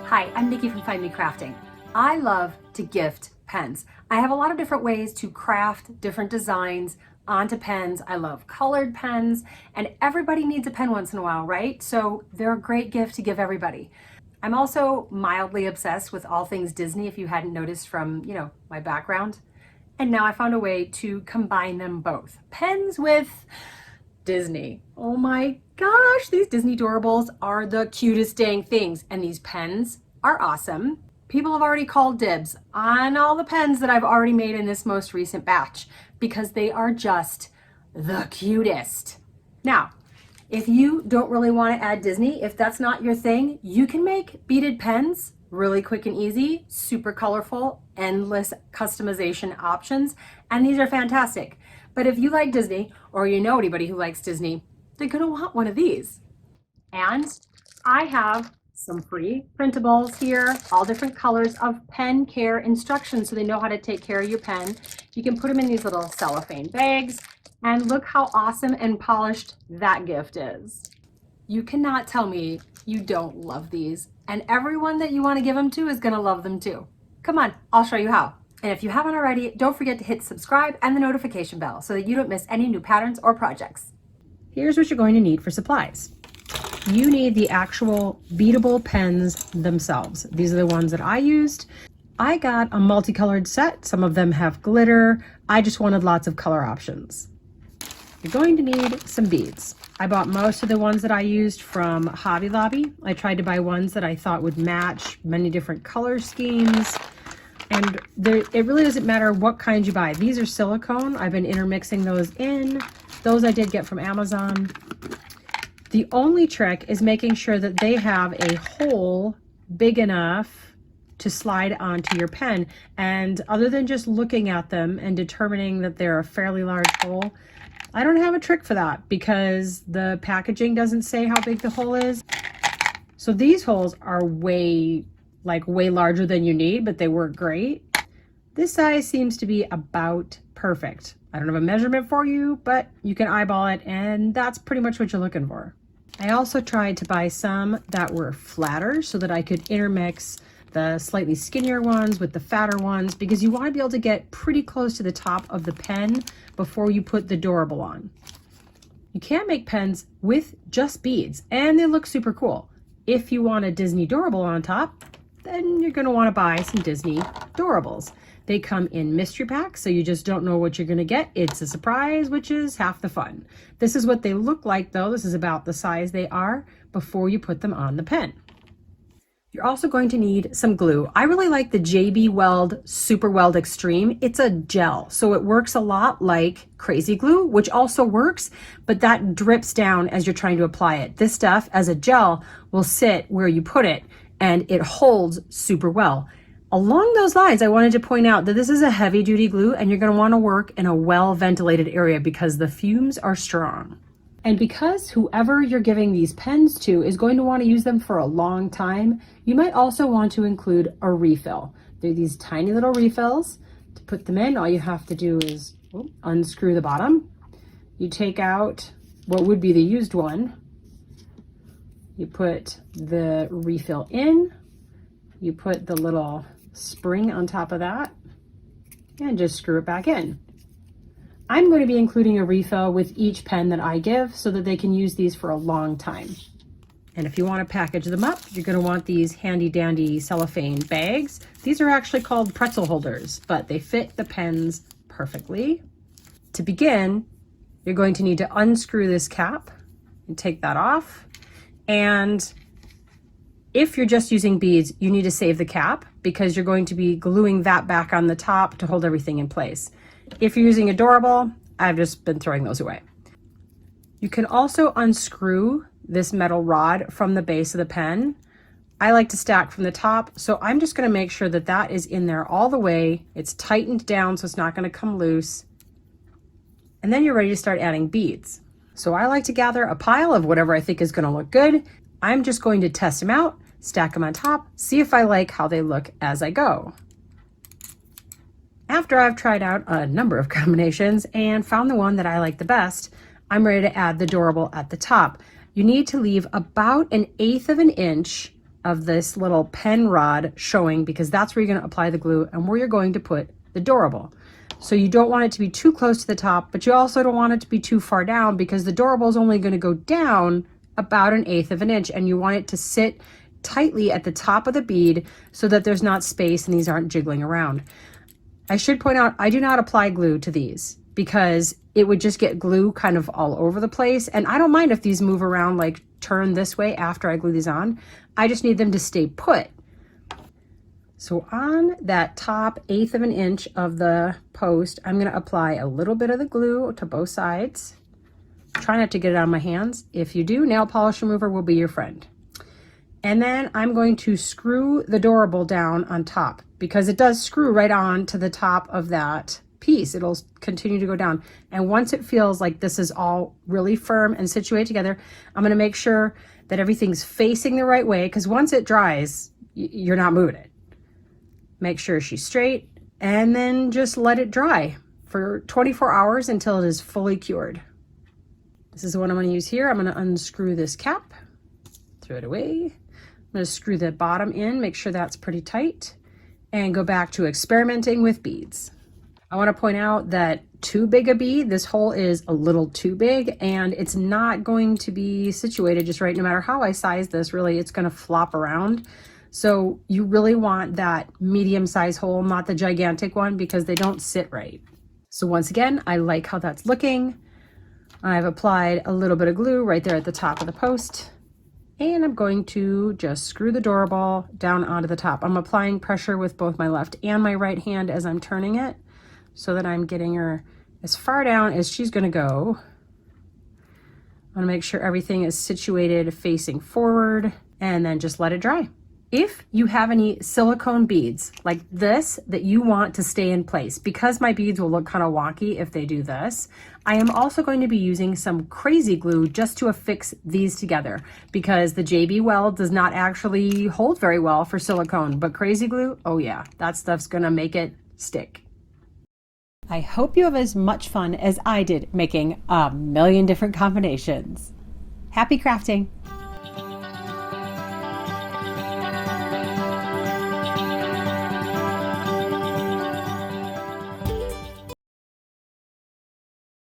Hi, I'm Nikki from Find Me Crafting. I love to gift pens. I have a lot of different ways to craft different designs onto pens. I love colored pens, and everybody needs a pen once in a while, right? So they're a great gift to give everybody. I'm also mildly obsessed with all things Disney, if you hadn't noticed from, my background. And now I found a way to combine them both. Pens with Disney. Oh my gosh, these Disney Doorables are the cutest dang things. And these pens are awesome. People have already called dibs on all the pens that I've already made in this most recent batch because they are just the cutest. Now, if you don't really want to add Disney, if that's not your thing, you can make beaded pens really quick and easy, super colorful, endless customization options, and these are fantastic. But if you like Disney, or you know anybody who likes Disney, they're gonna want one of these. And I have some free printables here, all different colors of pen care instructions so they know how to take care of your pen. You can put them in these little cellophane bags, and look how awesome and polished that gift is. You cannot tell me you don't love these, and everyone that you want to give them to is gonna love them too. Come on, I'll show you how. And if you haven't already, don't forget to hit subscribe and the notification bell so that you don't miss any new patterns or projects. Here's what you're going to need for supplies. You need the actual beadable pens themselves. These are the ones that I used. I got a multicolored set. Some of them have glitter. I just wanted lots of color options. You're going to need some beads. I bought most of the ones that I used from Hobby Lobby. I tried to buy ones that I thought would match many different color schemes. And it really doesn't matter what kind you buy. These are silicone. I've been intermixing those in. Those I did get from Amazon. The only trick is making sure that they have a hole big enough to slide onto your pen. And other than just looking at them and determining that they're a fairly large hole, I don't have a trick for that because the packaging doesn't say how big the hole is. So these holes are way larger than you need, but they work great. This size seems to be about perfect. I don't have a measurement for you, but you can eyeball it, and that's pretty much what you're looking for. I also tried to buy some that were flatter so that I could intermix the slightly skinnier ones with the fatter ones, because you want to be able to get pretty close to the top of the pen before you put the Doorable on. You can make pens with just beads, and they look super cool. If you want a Disney Doorable on top, then you're going to want to buy some Disney Doorables. They come in mystery packs, so you just don't know what you're going to get. It's a surprise, which is half the fun. This is what they look like, though. This is about the size they are before you put them on the pen. You're also going to need some glue. I really like the JB Weld Super Weld Extreme. It's a gel, so it works a lot like Crazy Glue, which also works, but that drips down as you're trying to apply it. This stuff, as a gel, will sit where you put it, and it holds super well. Along those lines, I wanted to point out that this is a heavy duty glue, and you're going to want to work in a well ventilated area because the fumes are strong. And because whoever you're giving these pens to is going to want to use them for a long time, you might also want to include a refill. They're these tiny little refills. To put them in, all you have to do is unscrew the bottom. You take out what would be the used one. You put the refill in, you put the little spring on top of that, and just screw it back in. I'm going to be including a refill with each pen that I give so that they can use these for a long time. And if you want to package them up, you're going to want these handy dandy cellophane bags. These are actually called pretzel holders, but they fit the pens perfectly. To begin, you're going to need to unscrew this cap and take that off. And if you're just using beads, you need to save the cap because you're going to be gluing that back on the top to hold everything in place. If you're using a Doorable, I've just been throwing those away. You can also unscrew this metal rod from the base of the pen. I like to stack from the top, so I'm just going to make sure that that is in there all the way. It's tightened down so it's not going to come loose. And then you're ready to start adding beads. So I like to gather a pile of whatever I think is going to look good. I'm just going to test them out, stack them on top, see if I like how they look as I go. After I've tried out a number of combinations and found the one that I like the best, I'm ready to add the Doorable at the top. You need to leave about 1/8 of an inch of this little pen rod showing, because that's where you're going to apply the glue and where you're going to put the Doorable. So you don't want it to be too close to the top, but you also don't want it to be too far down, because the Doorable is only going to go down about 1/8 of an inch, and you want it to sit tightly at the top of the bead so that there's not space and these aren't jiggling around. I should point out, I do not apply glue to these because it would just get glue kind of all over the place. And I don't mind if these move around, like turn this way after I glue these on. I just need them to stay put. So on that top 1/8 of an inch of the post, I'm going to apply a little bit of the glue to both sides. Try not to get it on my hands. If you do, nail polish remover will be your friend. And then I'm going to screw the Doorable down on top, because it does screw right on to the top of that piece. It'll continue to go down. And once it feels like this is all really firm and situated together, I'm going to make sure that everything's facing the right way, because once it dries, you're not moving it. Make sure she's straight, and then just let it dry for 24 hours until it is fully cured. This is what I'm going to use here. I'm going to unscrew this cap, throw it away. I'm going to screw the bottom in, make sure that's pretty tight, and go back to experimenting with beads. I want to point out that too big a bead, this hole is a little too big, and it's not going to be situated just right. No matter how I size this, really, it's going to flop around. So you really want that medium size hole, not the gigantic one, because they don't sit right. So once again, I like how that's looking. I've applied a little bit of glue right there at the top of the post. And I'm going to just screw the Doorable down onto the top. I'm applying pressure with both my left and my right hand as I'm turning it, so that I'm getting her as far down as she's going to go. I want to make sure everything is situated facing forward, and then just let it dry. If you have any silicone beads like this that you want to stay in place, because my beads will look kind of wonky if they do this, I am also going to be using some crazy glue just to affix these together, because the JB Weld does not actually hold very well for silicone, but crazy glue, oh yeah, that stuff's gonna make it stick. I hope you have as much fun as I did making a million different combinations. Happy crafting!